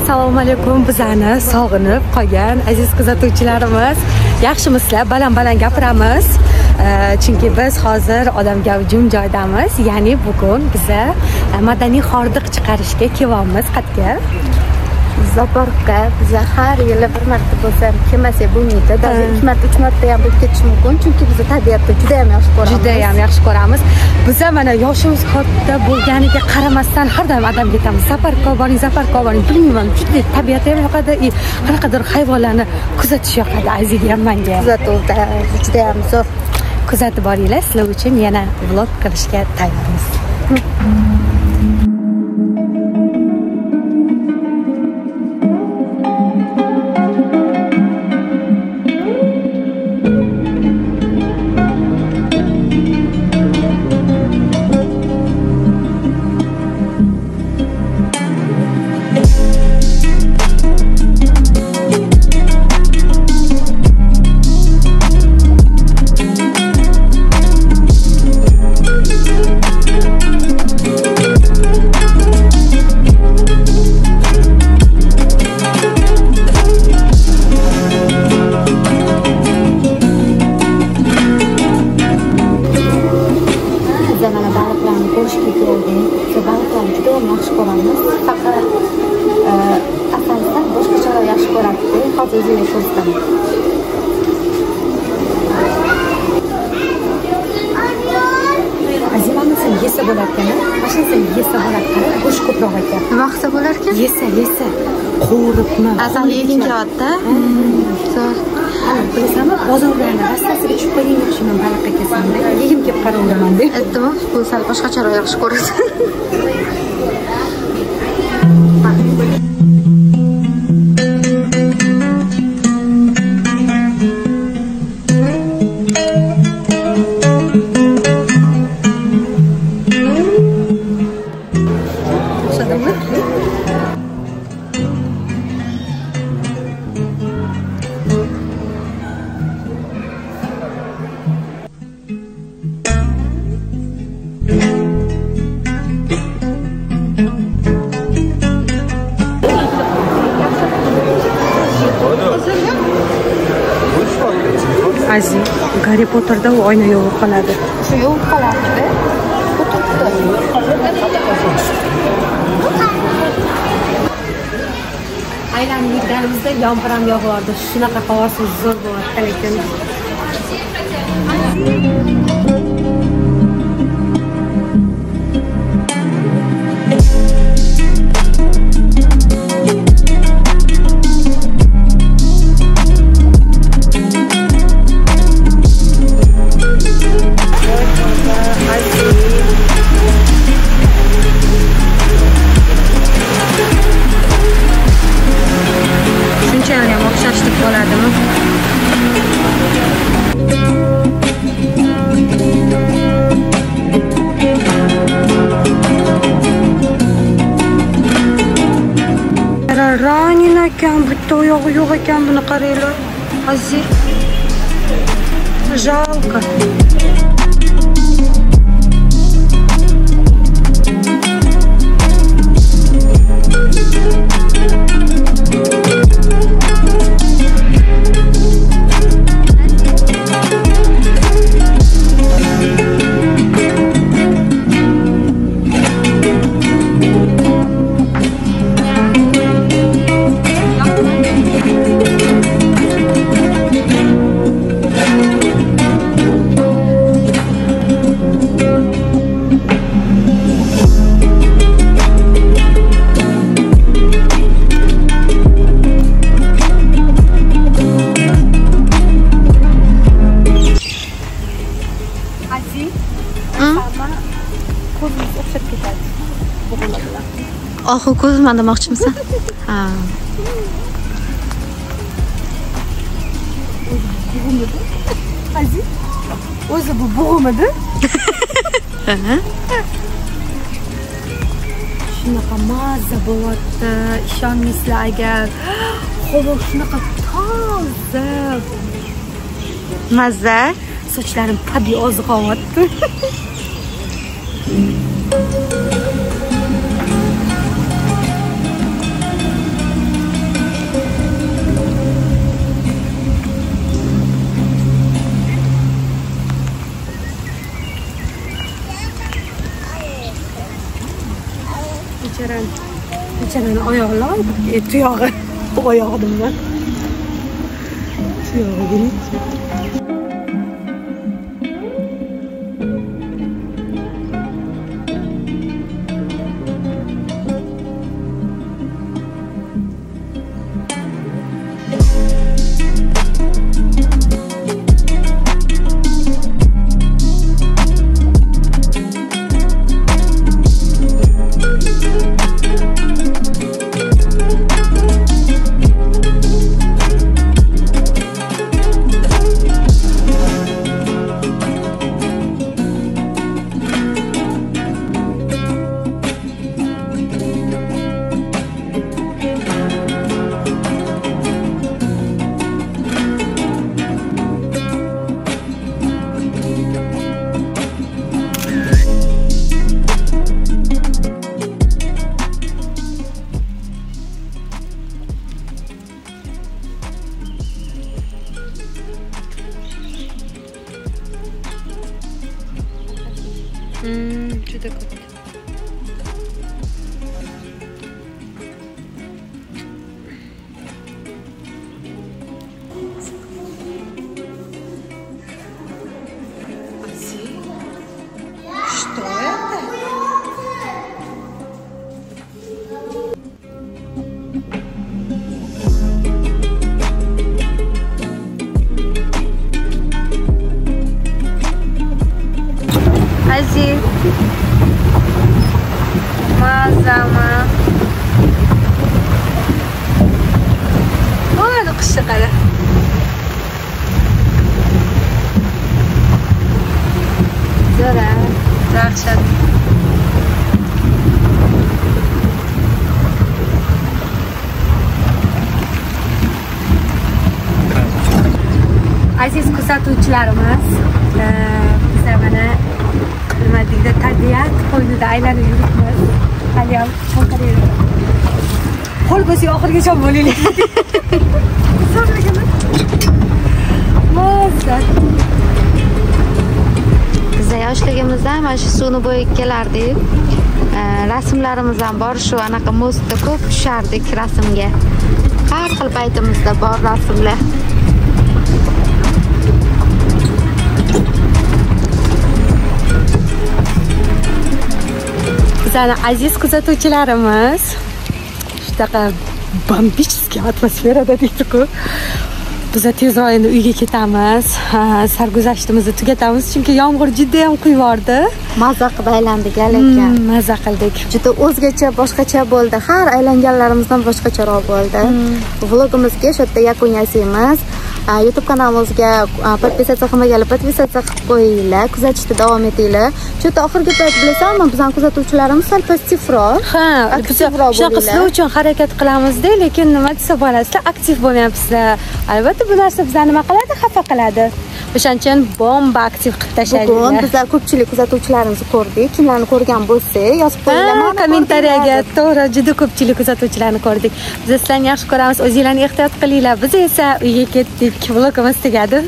Assalomu alaykum. Bizani sog'inib qolgan aziz kuzatuvchilarimiz, yaxshimisizlar? Baland-baland gapiramiz. Chunki biz hozir odam gavjum joydamiz. Ya'ni bugun biza madaniy hordiq chiqarishga kelyapmiz. Qayerga? Zaporga. Biza har yili bir marta bo'lsa ham kelmasak bo'lmaydi. Ba'zi 2 marta, 3 marta ham bo'lib ketishi mumkin. Chunki biz tabiatni juda ham yaxshi ko'ramiz. Juda ham yaxshi ko'ramiz. Biza mana yoshimiz katta bo'lganiga qaramasdan har doim odam ketamiz. Zaporga boring, bilmayman. Juda tabiat ham yoqadi, qanaqadir hayvonlarni kuzatish yoqadi. Aziz ham menga. Kuzatuvda juda ham zo'r. Kuzatib boringlar. Sizlar uchun yana vlog qilishga tayyormiz. Yesa bo'larkan, mashina yesa bo'larkan, go'sht ko'proq ekan. Nima qilsa bo'larkan? Yesa. Qo'ribmi? Asal yegan kiyotda. Zo'r. Bilasizmi, bozorlarning rastasiga tushib qolgan yaxshiman baliqqa kelsamda, yegim kelib qaraveraman deb. Aytdim, bu sal boshqacharoq yaxshi ko'radi. Aziz, Harry Potter'da u oyna yovib qoladi. Shu yovib qoladi. Aylanib yurganimizda yomg'ir ham yog'ardi. Shunaqa havosi zo'r bo'larkan ekan. Ranin ekan, bitta oyog'i yo'q ekan, buni qaranglar. Aziz. Жалко. Oxu ko'zman demoqchimisan? Ha. Aziz, o'zi bu bug'umidi? Shunaqa mazza bo'lyapti, ishonmaysizlar agar. Havo shunaqa toza. Mazza. Sochlarim tabiiy oziqovyapti. qarang. Bechadan oyoqlar, tuyog'i. Oyog'i deyman. Tuyog'i. Juda ko'p. Что это? Ази. Мазама. Ой, qishni qara. Zo'ra, dahshat. Aziz kuzatuvchilarimiz, bizlar mana nima deydi, tabiat qo'ynida aylanib yuribmiz. Hali ham chonqirayapmiz. Qo'l bo'lsa oxirigacha bo'linglar. So'ragana. Mazza. Biz yoshligimizda mana shu suvni bo'yib kelardik. Rasmlarimiz ham bor, shu anaqa mostda ko'p tushardik rasmga. Har xil paytimizda bor rasmlar. Bizlarning aziz kuzatuvchilarimiz shunaqa bombichskiy atmosferada deydi-ku. Biz tez endi uyga ketamiz. Sarguzashtimizni tugatamiz chunki yomg'ir juda ham quyvordi. Mazza qilib aylandik lekin. Mazza qildik. Juda o'zgacha, boshqacha bo'ldi. Har aylanganlarimizdan boshqacharoq bo'ldi. Vlogimizga shu yerda yakun yasaymiz. YouTube kanalimizga podpisatsiya qilmaganlar podpisatsiya qilib qo'yinglar, kuzatishda davom etinglar. Shu yerda oxirgi payt bilasanmi, bizning kuzatuvchilarimiz sal pozitivroq. Ha, shunaqa sizlar uchun harakat qilamiz-da, lekin nima desa bo'lasizlar, aktiv bo'lmayapsizlar. Albatta bu narsa bizlarni nima qiladi, xafa qiladi. O'shaning uchun bomba aktiv qilib tashlaylik. Bugun bizlar ko'pchilik kuzatuvchilarimizni ko'rdik. Kimlarni ko'rgan bo'lsa, yozib qo'yinglar. Kommentariyaga to'g'ri, juda ko'pchilik kuzatuvchilarni ko'rdik. Biz sizlarni yaxshi ko'ramiz, o'zingizlarni ehtiyot qilinglar. Biz esa uyga ketdik. Vlogimiz tugadi.